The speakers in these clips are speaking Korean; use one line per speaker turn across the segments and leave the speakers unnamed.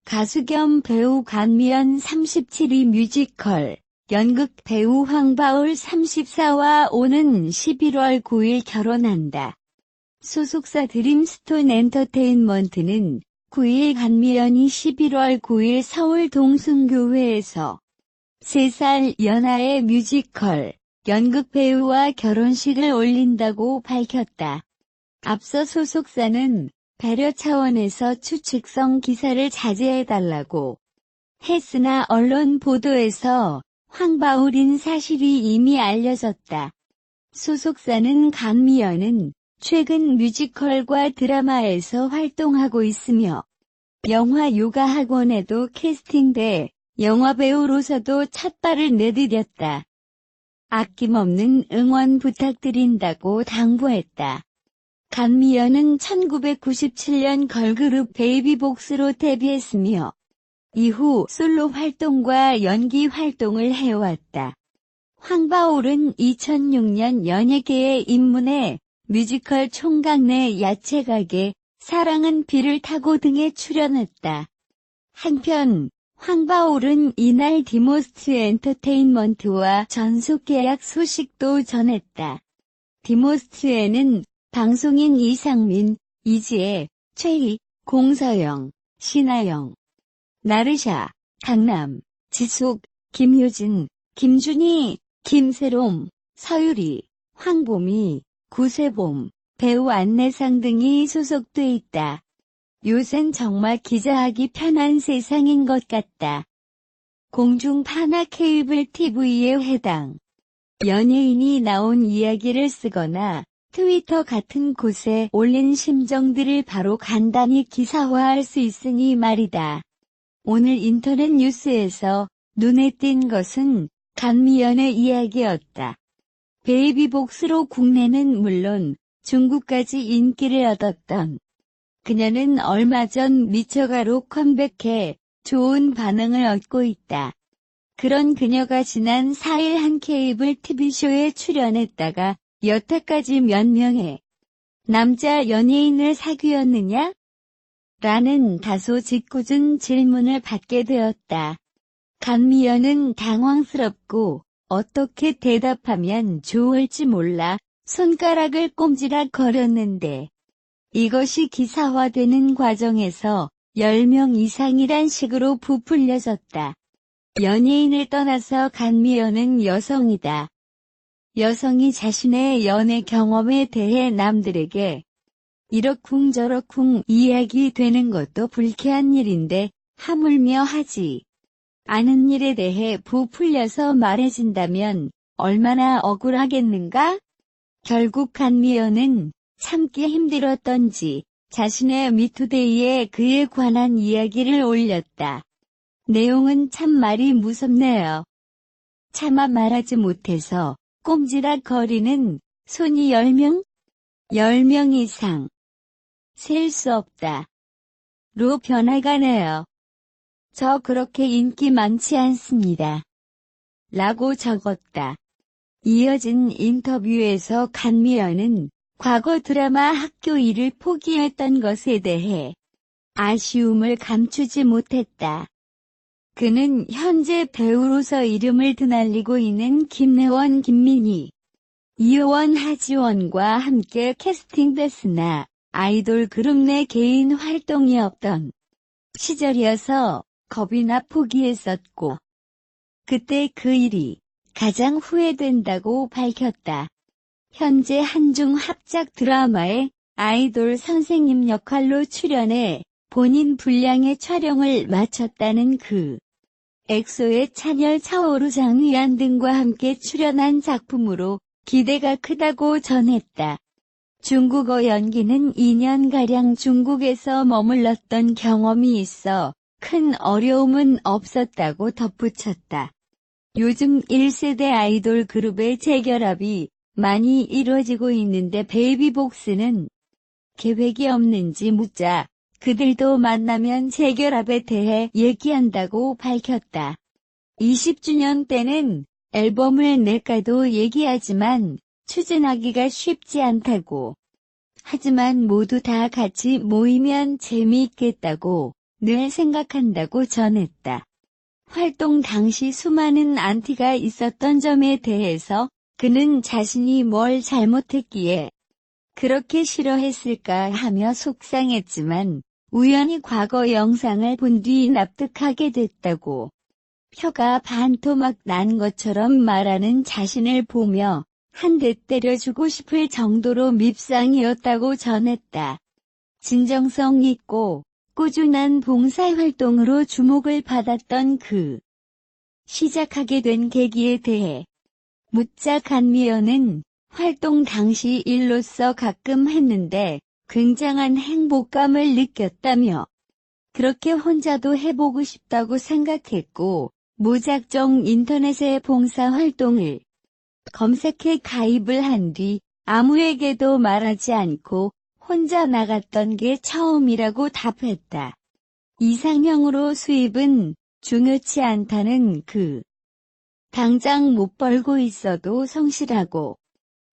가수 겸 배우 간미연 37이 뮤지컬, 연극 배우 황바울 34와 오는 11월 9일 결혼한다. 소속사 드림스톤 엔터테인먼트는 9일 간미연이 11월 9일 서울 동순교회에서 3살 연하의 뮤지컬, 연극 배우와 결혼식을 올린다고 밝혔다. 앞서 소속사는 배려 차원에서 추측성 기사를 자제해달라고 했으나 언론 보도에서 황바울인 사실이 이미 알려졌다. 소속사는 간미연은 최근 뮤지컬과 드라마에서 활동하고 있으며 영화 요가학원에도 캐스팅돼 영화배우로서도 첫발을 내디뎠다. 아낌없는 응원 부탁드린다고 당부했다. 간미연은 1997년 걸그룹 베이비복스로 데뷔했으며 이후 솔로 활동과 연기 활동을 해왔다. 황바울은 2006년 연예계에 입문해 뮤지컬 총각 내 야채가게, 사랑은 비를 타고 등에 출연했다. 한편 황바울은 이날 디모스트 엔터테인먼트와 전속계약 소식도 전했다. 디모스트에는 방송인 이상민, 이지혜, 최희, 공서영, 신하영, 나르샤, 강남, 지숙, 김효진, 김준희, 김세롬, 서유리, 황보미, 구세봄, 배우 안내상 등이 소속돼 있다. 요샌 정말 기자하기 편한 세상인 것 같다. 공중파나 케이블 TV에 해당 연예인이 나온 이야기를 쓰거나 트위터 같은 곳에 올린 심정들을 바로 간단히 기사화할 수 있으니 말이다. 오늘 인터넷 뉴스에서 눈에 띈 것은 간미연의 이야기였다. 베이비복스로 국내는 물론 중국까지 인기를 얻었던 그녀는 얼마 전 미쳐가로 컴백해 좋은 반응을 얻고 있다. 그런 그녀가 지난 4일 한 케이블 TV쇼에 출연했다가 여태까지 몇 명의 남자 연예인을 사귀었느냐? 라는 다소 짓궂은 질문을 받게 되었다. 간미연은 당황스럽고 어떻게 대답하면 좋을지 몰라 손가락을 꼼지락 거렸는데 이것이 기사화되는 과정에서 10명 이상이란 식으로 부풀려졌다. 연예인을 떠나서 간미연은 여성이다. 여성이 자신의 연애 경험에 대해 남들에게 이러쿵저러쿵 이야기되는 것도 불쾌한 일인데 하물며 하지 않은 일에 대해 부풀려서 말해진다면 얼마나 억울하겠는가? 결국 간미연은 참기 힘들었던지 자신의 미투데이에 그에 관한 이야기를 올렸다. 내용은 참 말이 무섭네요. 차마 말하지 못해서 꼼지락거리는 손이 10명? 10명 이상. 셀 수 없다. 로 변해가네요. 저 그렇게 인기 많지 않습니다. 라고 적었다. 이어진 인터뷰에서 간미연은 과거 드라마 학교 일을 포기했던 것에 대해 아쉬움을 감추지 못했다. 그는 현재 배우로서 이름을 드날리고 있는 김래원, 김민희, 이효원, 하지원과 함께 캐스팅됐으나 아이돌 그룹 내 개인 활동이 없던 시절이어서 겁이나 포기했었고 그때 그 일이 가장 후회된다고 밝혔다. 현재 한중 합작 드라마에 아이돌 선생님 역할로 출연해 본인 분량의 촬영을 마쳤다는 그 엑소의 찬열, 차오루, 장휘한 등과 함께 출연한 작품으로 기대가 크다고 전했다. 중국어 연기는 2년가량 중국에서 머물렀던 경험이 있어 큰 어려움은 없었다고 덧붙였다. 요즘 1세대 아이돌 그룹의 재결합이 많이 이루어지고 있는데 베이비복스는 계획이 없는지 묻자 그들도 만나면 재결합에 대해 얘기한다고 밝혔다. 20주년 때는 앨범을 낼까도 얘기하지만 추진하기가 쉽지 않다고. 하지만 모두 다 같이 모이면 재미있겠다고 늘 생각한다고 전했다. 활동 당시 수많은 안티가 있었던 점에 대해서 그는 자신이 뭘 잘못했기에 그렇게 싫어했을까 하며 속상했지만 우연히 과거 영상을 본 뒤 납득하게 됐다고. 혀가 반토막 난 것처럼 말하는 자신을 보며 한 대 때려주고 싶을 정도로 밉상이었다고 전했다. 진정성 있고 꾸준한 봉사활동으로 주목을 받았던 그 시작하게 된 계기에 대해 묻자 간미연은 활동 당시 일로서 가끔 했는데 굉장한 행복감을 느꼈다며 그렇게 혼자도 해보고 싶다고 생각했고 무작정 인터넷에 봉사활동을 검색해 가입을 한 뒤 아무에게도 말하지 않고 혼자 나갔던 게 처음이라고 답했다. 이상형으로 수입은 중요치 않다는 그. 당장 못 벌고 있어도 성실하고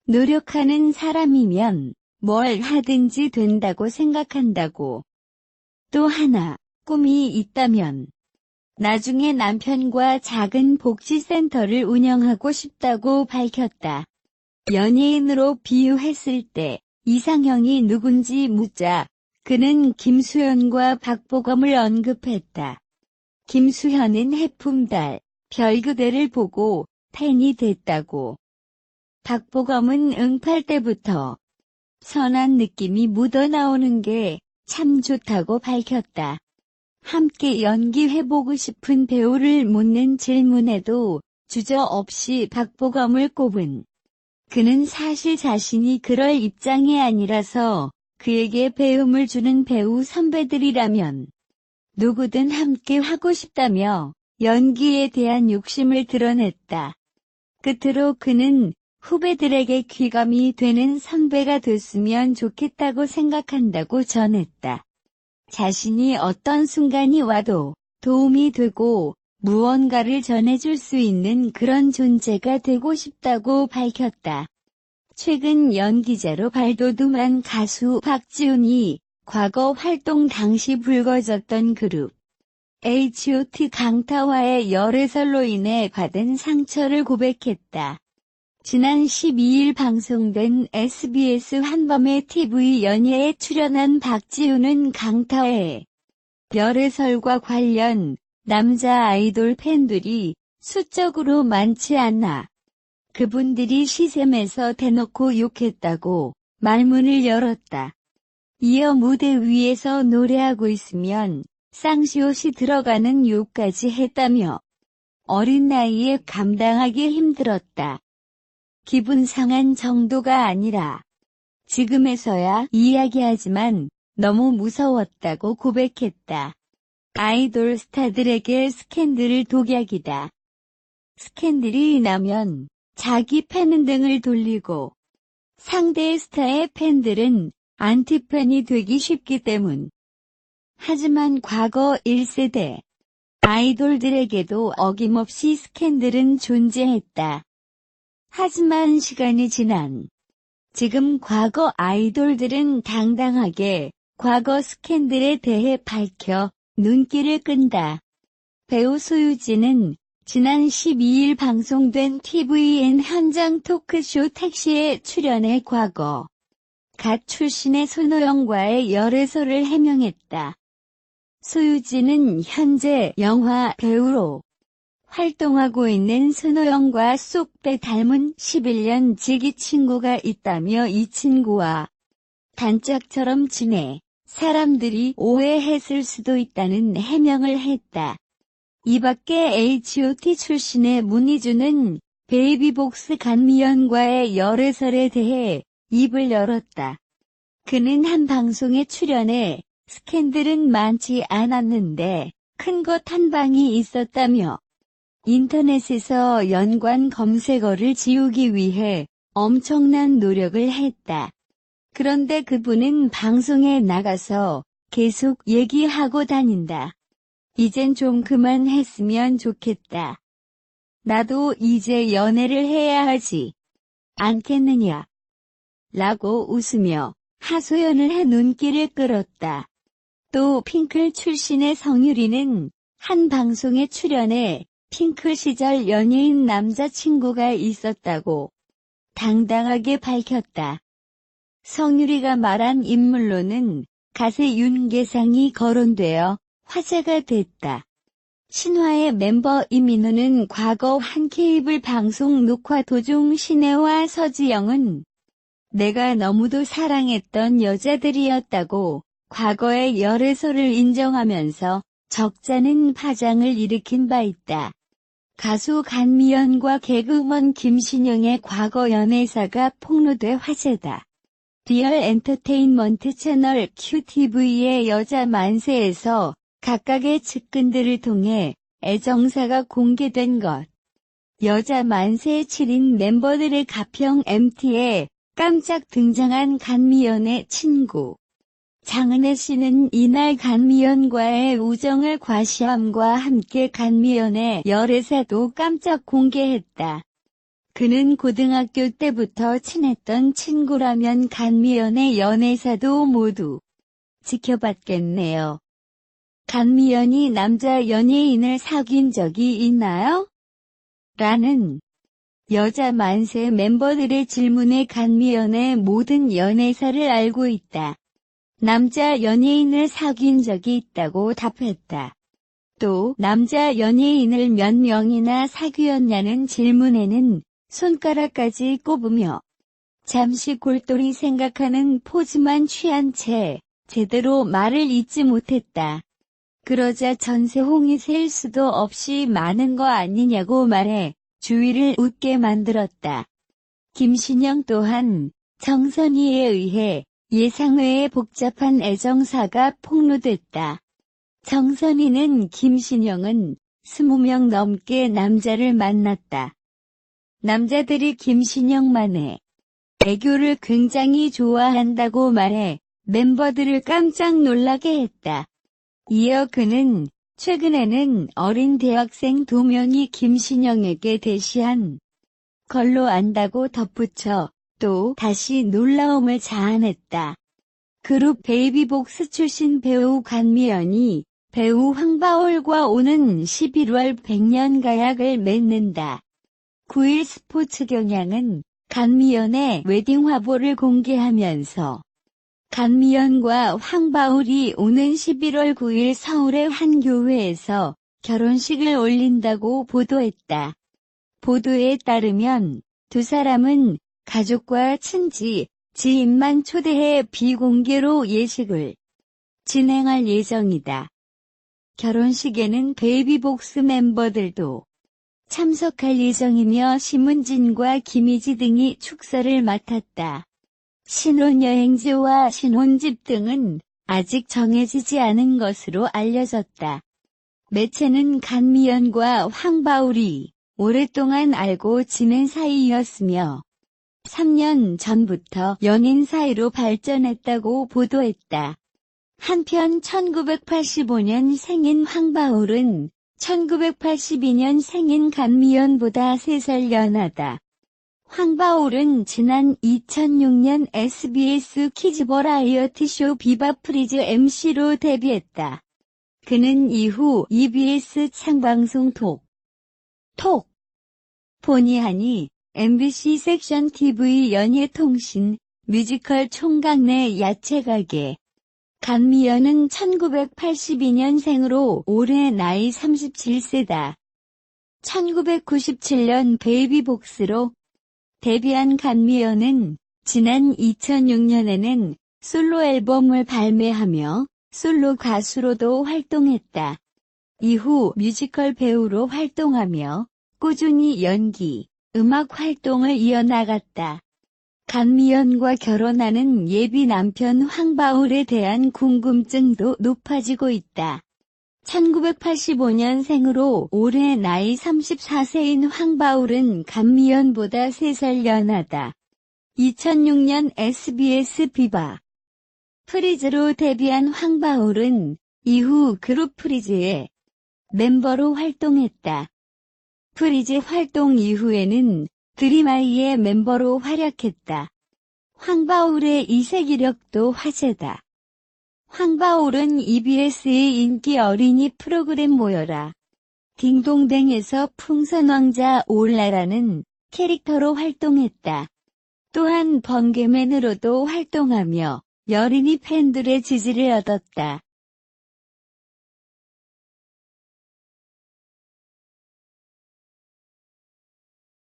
노력하는 사람이면 뭘 하든지 된다고 생각한다고. 또 하나, 꿈이 있다면 나중에 남편과 작은 복지센터를 운영하고 싶다고 밝혔다. 연예인으로 비유했을 때 이상형이 누군지 묻자 그는 김수현과 박보검을 언급했다. 김수현은 해품달, 별그대를 보고 팬이 됐다고. 박보검은 응팔 때부터 선한 느낌이 묻어나오는 게 참 좋다고 밝혔다. 함께 연기해보고 싶은 배우를 묻는 질문에도 주저없이 박보검을 꼽은 그는 사실 자신이 그럴 입장이 아니라서 그에게 배움을 주는 배우 선배들이라면 누구든 함께 하고 싶다며 연기에 대한 욕심을 드러냈다. 끝으로 그는 후배들에게 귀감이 되는 선배가 됐으면 좋겠다고 생각한다고 전했다. 자신이 어떤 순간이 와도 도움이 되고 무언가를 전해줄 수 있는 그런 존재가 되고 싶다고 밝혔다. 최근 연기자로 발돋움한 가수 박지훈이 과거 활동 당시 불거졌던 그룹 H.O.T 강타와의 열애설로 인해 받은 상처를 고백했다. 지난 12일 방송된 SBS 한밤의 TV 연예에 출연한 박지훈은 강타의 열애설과 관련 남자 아이돌 팬들이 수적으로 많지 않아 그분들이 시샘에서 대놓고 욕했다고 말문을 열었다. 이어 무대 위에서 노래하고 있으면 쌍시옷이 들어가는 욕까지 했다며 어린 나이에 감당하기 힘들었다. 기분 상한 정도가 아니라 지금에서야 이야기하지만 너무 무서웠다고 고백했다. 아이돌 스타들에게 스캔들을 독약이다. 스캔들이 나면 자기 팬은 등을 돌리고 상대의 스타의 팬들은 안티팬이 되기 쉽기 때문. 하지만 과거 1세대 아이돌들에게도 어김없이 스캔들은 존재했다. 하지만 시간이 지난 지금 과거 아이돌들은 당당하게 과거 스캔들에 대해 밝혀 눈길을 끈다. 배우 소유진은 지난 12일 방송된 tvN 현장 토크쇼 택시에 출연해 과거 갓 출신의 손호영과의 열애설을 해명했다. 소유진은 현재 영화 배우로 활동하고 있는 손호영과 쏙빼 닮은 11년 지기 친구가 있다며 이 친구와 단짝처럼 지내 사람들이 오해했을 수도 있다는 해명을 했다. 이 밖에 H.O.T 출신의 문희준은 베이비복스 간미연과의 열애설에 대해 입을 열었다. 그는 한 방송에 출연해 스캔들은 많지 않았는데 큰 것 한 방이 있었다며 인터넷에서 연관 검색어를 지우기 위해 엄청난 노력을 했다. 그런데 그분은 방송에 나가서 계속 얘기하고 다닌다. 이젠 좀 그만했으면 좋겠다. 나도 이제 연애를 해야 하지 않겠느냐? 라고 웃으며 하소연을 해 눈길을 끌었다. 또 핑클 출신의 성유리는 한 방송에 출연해 핑클 시절 연예인 남자친구가 있었다고 당당하게 밝혔다. 성유리가 말한 인물로는 가수 윤계상이 거론되어 화제가 됐다. 신화의 멤버 이민호는 과거 한 케이블 방송 녹화 도중 신혜와 서지영은 내가 너무도 사랑했던 여자들이었다고 과거의 열애설을 인정하면서 적잖은 파장을 일으킨 바 있다. 가수 간미연과 개그우먼 김신영의 과거 연애사가 폭로돼 화제다. 리얼 엔터테인먼트 채널 QTV의 여자 만세에서 각각의 측근들을 통해 애정사가 공개된 것. 여자 만세 7인 멤버들의 가평 MT에 깜짝 등장한 간미연의 친구. 장은혜 씨는 이날 간미연과의 우정을 과시함과 함께 간미연의 열애사도 깜짝 공개했다. 그는 고등학교 때부터 친했던 친구라면 간미연의 연애사도 모두 지켜봤겠네요. 간미연이 남자 연예인을 사귄 적이 있나요? 라는 여자 만세 멤버들의 질문에 간미연의 모든 연애사를 알고 있다. 남자 연예인을 사귄 적이 있다고 답했다. 또 남자 연예인을 몇 명이나 사귀었냐는 질문에는 손가락까지 꼽으며 잠시 골똘히 생각하는 포즈만 취한 채 제대로 말을 잇지 못했다. 그러자 전세홍이 셀 수도 없이 많은 거 아니냐고 말해 주위를 웃게 만들었다. 김신영 또한 정선희에 의해 예상외의 복잡한 애정사가 폭로됐다. 정선희는 김신영은 20명 넘게 남자를 만났다. 남자들이 김신영만의 애교를 굉장히 좋아한다고 말해 멤버들을 깜짝 놀라게 했다. 이어 그는 최근에는 어린 대학생 2명이 김신영에게 대시한 걸로 안다고 덧붙여 또 다시 놀라움을 자아냈다. 그룹 베이비복스 출신 배우 간미연이 배우 황바올과 오는 11월 100년 가약을 맺는다. 9일 스포츠 경향은 간미연의 웨딩 화보를 공개하면서 간미연과 황바울이 오는 11월 9일 서울의 한 교회에서 결혼식을 올린다고 보도했다. 보도에 따르면 두 사람은 가족과 친지, 지인만 초대해 비공개로 예식을 진행할 예정이다. 결혼식에는 베이비복스 멤버들도 참석할 예정이며 심은진과 김희지 등이 축사를 맡았다. 신혼여행지와 신혼집 등은 아직 정해지지 않은 것으로 알려졌다. 매체는 간미연과 황바울이 오랫동안 알고 지낸 사이였으며 3년 전부터 연인 사이로 발전했다고 보도했다. 한편 1985년 생인 황바울은 1982년 생인 간미연보다 3살 연하다. 황바울은 지난 2006년 SBS 키즈 버라이어티쇼 비바프리즈 MC로 데뷔했다. 그는 이후 EBS 창방송 톡 보니하니 MBC 섹션 TV 연예통신 뮤지컬 총각 내 야채가게. 간미연은 1982년생으로 올해 나이 37세다. 1997년 베이비복스로 데뷔한 간미연은 지난 2006년에는 솔로 앨범을 발매하며 솔로 가수로도 활동했다. 이후 뮤지컬 배우로 활동하며 꾸준히 연기, 음악 활동을 이어나갔다. 간미연과 결혼하는 예비 남편 황바울에 대한 궁금증도 높아지고 있다. 1985년생으로 올해 나이 34세인 황바울은 간미연보다 3살 연하다. 2006년 SBS 비바 프리즈로 데뷔한 황바울은 이후 그룹 프리즈의 멤버로 활동했다. 프리즈 활동 이후에는 드림아이의 멤버로 활약했다. 황바울의 이색 이력도 화제다. 황바울은 EBS의 인기 어린이 프로그램 모여라. 딩동댕에서 풍선왕자 올라라는 캐릭터로 활동했다. 또한 번개맨으로도 활동하며 여린이 팬들의 지지를 얻었다.